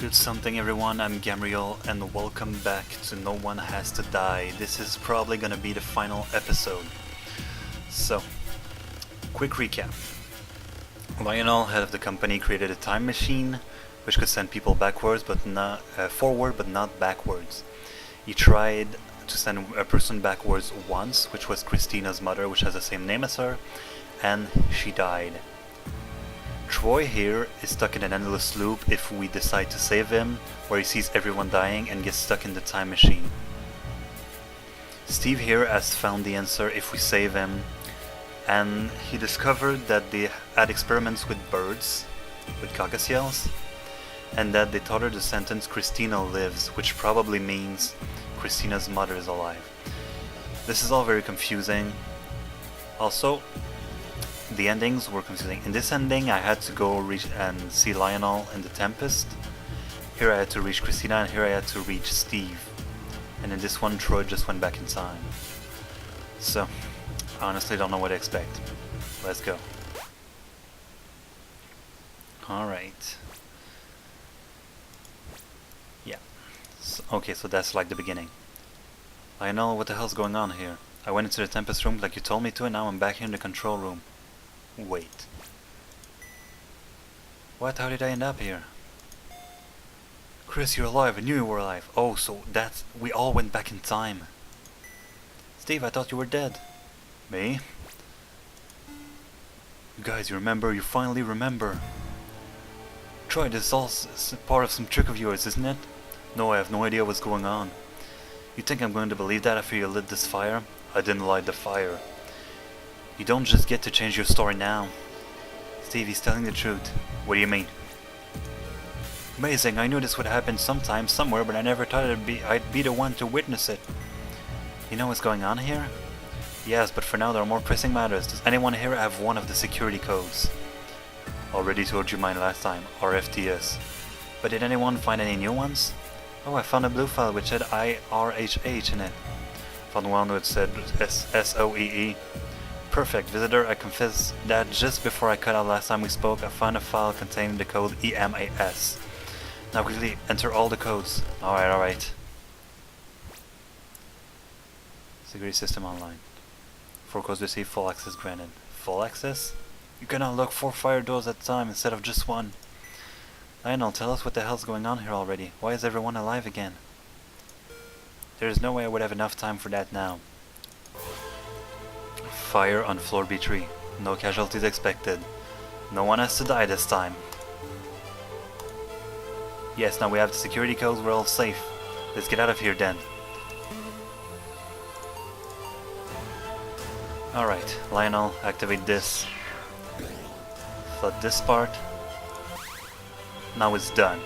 Good something everyone, I'm Gamriel and welcome back to No One Has to Die. This is probably gonna be the final episode. So, quick recap. Lionel, head of the company, created a time machine which could send people backwards but not forward but not backwards. He tried to send a person backwards once, which was Christina's mother, which has the same name as her, and she died. Troy here is stuck in an endless loop if we decide to save him, where he sees everyone dying and gets stuck in the time machine. Steve here has found the answer if we save him, and he discovered that they had experiments with birds, with caucasus, and that they taught her the sentence Christina lives, which probably means Christina's mother is alive. This is all very confusing. Also, the endings were confusing. In this ending I had to go reach and see Lionel in the Tempest. Here I had to reach Christina, and here I had to reach Steve. And in this one Troy just went back in time. So, I honestly don't know what to expect. Let's go. Alright. Yeah. Okay, so that's like the beginning. Lionel, what the hell's going on here? I went into the Tempest room like you told me to, and now I'm back here in the control room. Wait. What? How did I end up here? Chris, you're alive. I knew you were alive. Oh, so that's... we all went back in time. Steve, I thought you were dead. Me? You guys, you remember? You finally remember. Troy, this is all part of some trick of yours, isn't it? No, I have no idea what's going on. You think I'm going to believe that after you lit this fire? I didn't light the fire. You don't just get to change your story now. Steve, he's telling the truth. What do you mean? Amazing, I knew this would happen sometime, somewhere, but I never thought I'd be the one to witness it. You know what's going on here? Yes, but for now there are more pressing matters. Does anyone here have one of the security codes? Already told you mine last time, RFTS. But did anyone find any new ones? Oh, I found a blue file which said IRHH in it. Found one which said SOEE. Perfect, visitor, I confess that just before I cut out last time we spoke, I found a file containing the code EMAS. Now quickly enter all the codes. Alright. Security system online. 4 codes received, full access granted. Full access? You can unlock 4 fire doors at a time instead of just 1. Lionel, tell us what the hell's going on here already. Why is everyone alive again? There is no way I would have enough time for that now. Fire on floor B3. No casualties expected. No one has to die this time. Yes, now we have the security codes, we're all safe. Let's get out of here then. Alright, Lionel, activate this. Flood this part. Now it's done.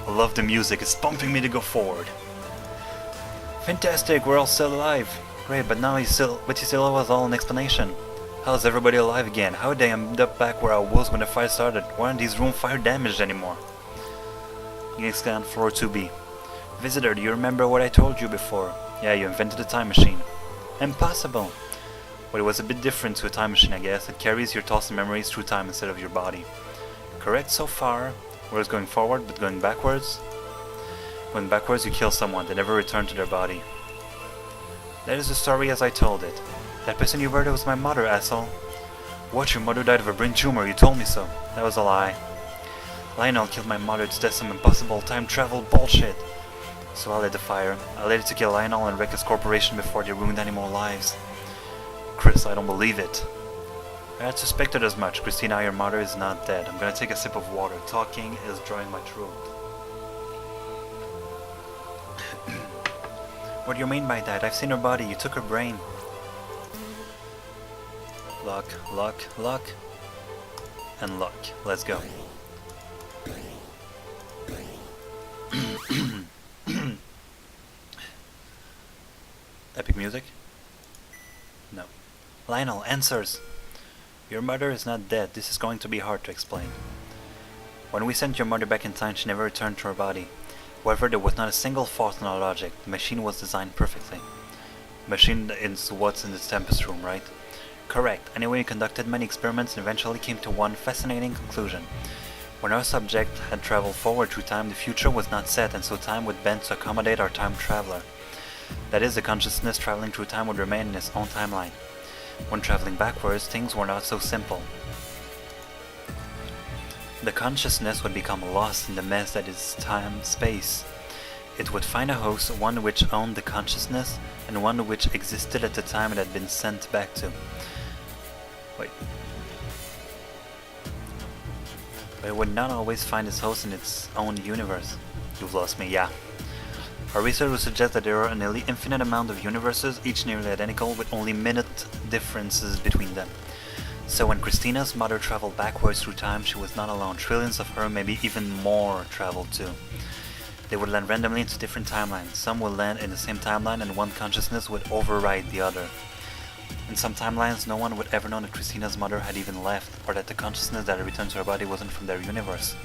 I love the music, it's pumping me to go forward. Fantastic, we're all still alive. Great, but now he still has all an explanation. How's everybody alive again? How did I end up back where I was when the fire started? Why aren't these rooms fire damaged anymore? Unit scan floor 2B. Visitor, do you remember what I told you before? Yeah, you invented a time machine. Impossible! Well, it was a bit different to a time machine, I guess. It carries your thoughts and memories through time instead of your body. Correct so far. Whereas going forward, but going backwards? Going backwards, you kill someone. They never return to their body. That is the story as I told it. That person you murdered was my mother, asshole. What, your mother died of a brain tumor, you told me so. That was a lie. Lionel killed my mother, that's some impossible time travel bullshit. So I lit the fire. I lit it to kill Lionel and wreck his corporation before they ruined any more lives. Chris, I don't believe it. I had suspected as much. Christina, your mother is not dead. I'm gonna take a sip of water. Talking is drying my throat. What do you mean by that? I've seen her body. You took her brain. Luck, luck, luck. And luck. Let's go. Epic music? No. Lionel, answers! Your mother is not dead. This is going to be hard to explain. When we sent your mother back in time, she never returned to her body. However, there was not a single fault in our logic. The machine was designed perfectly. Machine is what's in the Tempest room, right? Correct. Anyway, we conducted many experiments and eventually came to one fascinating conclusion. When our subject had traveled forward through time, the future was not set, and so time would bend to accommodate our time traveler. That is, the consciousness traveling through time would remain in its own timeline. When traveling backwards, things were not so simple. The consciousness would become lost in the mess that is time-space. It would find a host, one which owned the consciousness, and one which existed at the time it had been sent back to. Wait. But it would not always find its host in its own universe. You've lost me, yeah. Our research would suggest that there are a nearly infinite amount of universes, each nearly identical, with only minute differences between them. So when Christina's mother traveled backwards through time, she was not alone. Trillions of her, maybe even more, traveled too. They would land randomly into different timelines. Some would land in the same timeline and one consciousness would override the other. In some timelines, no one would ever know that Christina's mother had even left, or that the consciousness that had returned to her body wasn't from their universe.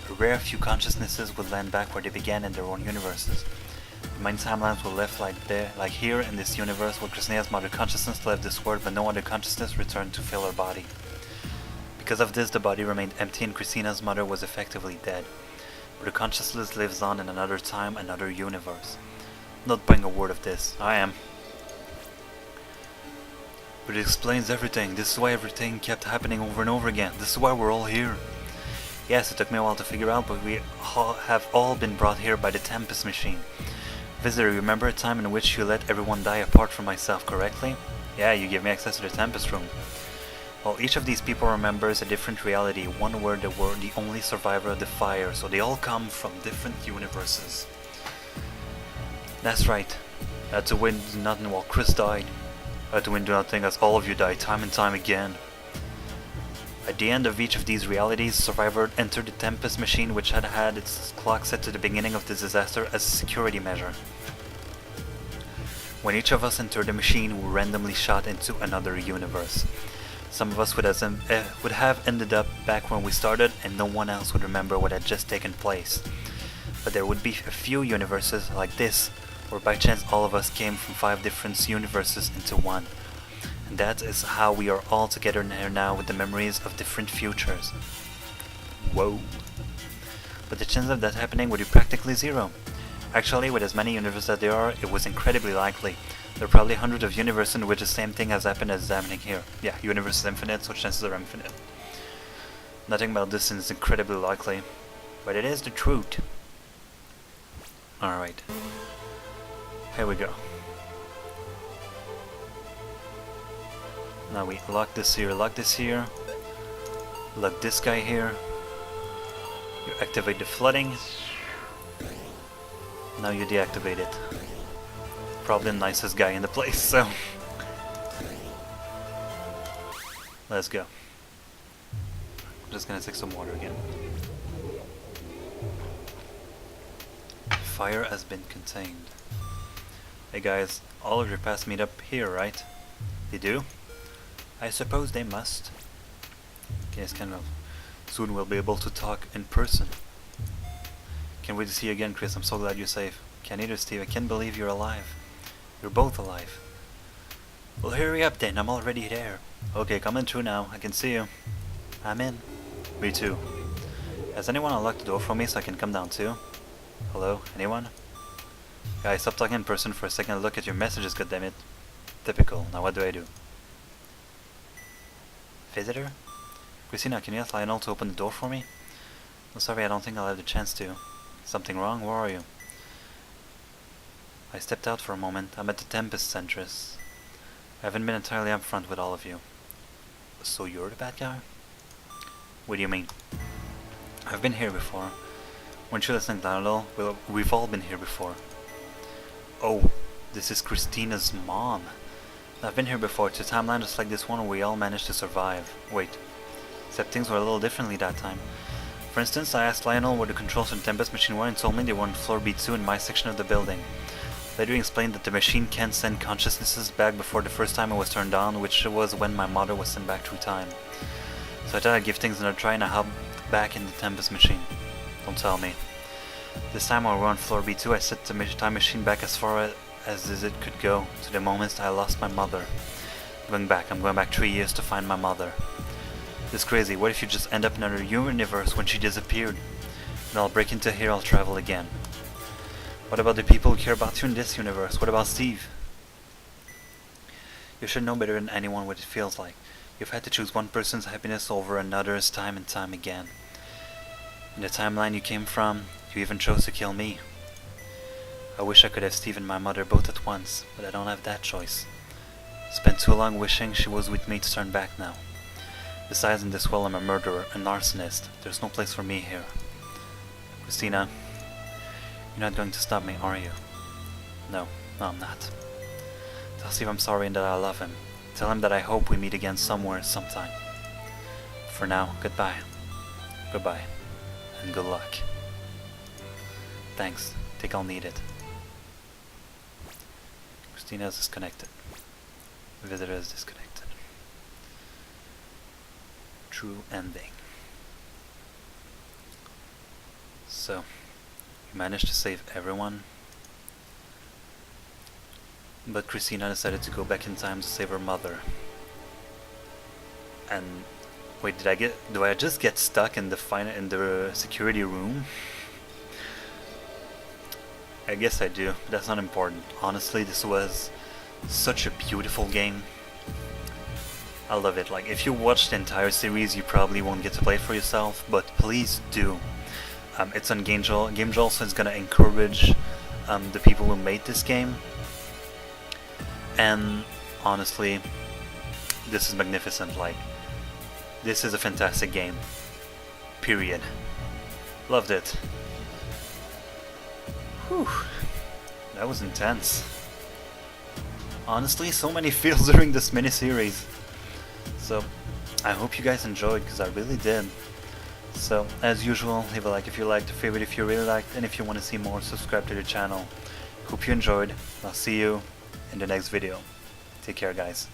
A rare few consciousnesses would land back where they began in their own universes. Many timelines were left like here in this universe, where Christina's mother consciousness left this world, but no other consciousness returned to fill her body. Because of this, the body remained empty and Christina's mother was effectively dead. But the consciousness lives on in another time, another universe. Not buying a word of this. I am. But it explains everything. This is why everything kept happening over and over again. This is why we're all here. Yes, it took me a while to figure out, but we have all been brought here by the Tempest machine. Visitor, remember a time in which you let everyone die apart from myself, correctly? Yeah, you gave me access to the Tempest room. Well, each of these people remembers a different reality, one where they were the only survivor of the fire, so they all come from different universes. That's right. I had to win nothing while Chris died. I had to win nothing as all of you died time and time again. At the end of each of these realities, survivor entered the Tempest machine, which had had its clock set to the beginning of the disaster as a security measure. When each of us entered the machine, we were randomly shot into another universe. Some of us would have ended up back when we started, and no one else would remember what had just taken place. But there would be a few universes like this, where by chance all of us came from 5 different universes into one. And that is how we are all together here now with the memories of different futures. Whoa. But the chance of that happening would be practically zero. Actually, with as many universes as there are, it was incredibly likely. There are probably hundreds of universes in which the same thing has happened as is happening here. Yeah, universe is infinite, so chances are infinite. Nothing about this is incredibly likely, but it is the truth. Alright. Here we go. Now we lock this here, lock this guy here. You activate the flooding. Now you deactivate it. Probably the nicest guy in the place, so... Let's go. I'm just gonna take some water again. Fire has been contained. Hey guys, all of your past meet up here, right? They do? I suppose they must. Okay, it's kind of... Soon we'll be able to talk in person. Can't wait to see you again, Chris. I'm so glad you're safe. Can't either, Steve. I can't believe you're alive. You're both alive. Well, hurry up then. I'm already there. Okay, coming through now. I can see you. I'm in. Me too. Has anyone unlocked the door for me so I can come down too? Hello? Anyone? Guys, stop talking in person for a second and look at your messages, goddammit. Typical. Now what do I do? Visitor? Christina, can you ask Lionel to open the door for me? I'm sorry, I don't think I'll have the chance to. Something wrong? Where are you? I stepped out for a moment. I'm at the Tempest entrance. I haven't been entirely upfront with all of you. So you're the bad guy? What do you mean? I've been here before. Weren't you listening, Lionel? Well, we've all been here before. Oh, this is Christina's mom. I've been here before. It's a timeline just like this one where we all managed to survive. Wait. Except things were a little differently that time. For instance, I asked Lionel where the controls for the Tempest machine were and told me they were on floor B2 in my section of the building. Later he explained that the machine can't send consciousnesses back before the first time it was turned on, which was when my mother was sent back through time. So I thought I'd give things another try and I hopped back in the Tempest machine. Don't tell me. This time while we were on floor B2, I set the time machine back as far as it could go, to the moment I lost my mother. I'm going back 3 years to find my mother. This crazy, what if you just end up in another universe when she disappeared? And I'll break into here, I'll travel again. What about the people who care about you in this universe? What about Steve? You should know better than anyone what it feels like. You've had to choose one person's happiness over another's time and time again. In the timeline you came from, you even chose to kill me. I wish I could have Steve and my mother both at once, but I don't have that choice. Spent too long wishing she was with me to turn back now. Besides, in this world I'm a murderer, a narcissist. There's no place for me here. Christina, you're not going to stop me, are you? No, I'm not. Tell Steve I'm sorry and that I love him. Tell him that I hope we meet again somewhere, sometime. For now, goodbye. Goodbye. And good luck. Thanks. Think I'll need it. Christina is disconnected. The visitor is disconnected. True ending. So, you managed to save everyone, but Christina decided to go back in time to save her mother. And wait, do I just get stuck in the security room? I guess I do, but that's not important. Honestly, this was such a beautiful game. I love it. Like, if you watch the entire series, you probably won't get to play it for yourself, but please do. It's on Gamriel, so it's gonna encourage the people who made this game. And honestly, this is magnificent. Like, this is a fantastic game. Period. Loved it. Whew. That was intense. Honestly, so many feels during this mini-series. So, I hope you guys enjoyed, because I really did. So, as usual, leave a like if you liked, a favorite if you really liked, and if you want to see more, subscribe to the channel. Hope you enjoyed. I'll see you in the next video. Take care, guys.